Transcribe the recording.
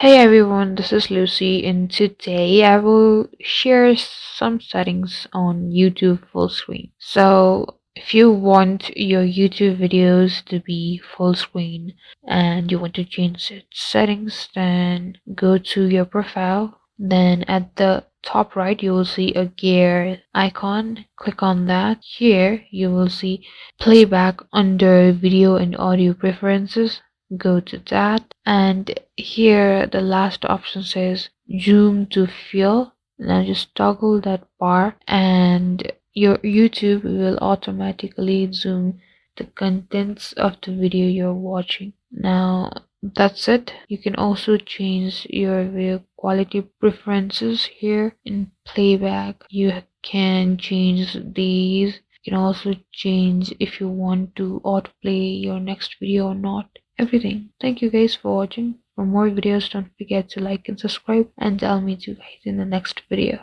Hey everyone, this is Lucy, and today I will share some settings on YouTube full screen. So, if you want your YouTube videos to be full screen and you want to change its settings, then go to your profile. Then at the top right, you will see a gear icon. Click on that. Here, you will see playback under video and audio preferences. Go to that, and here the last option says zoom to fill. Now just toggle that bar and your YouTube will automatically zoom the contents of the video you're watching. Now that's it. You can also change your video quality preferences here in playback. You can change these. You can also change if you want to autoplay your next video or not. Everything. Thank you guys for watching. For more videos, don't forget to like and subscribe, and I'll meet you guys in the next video.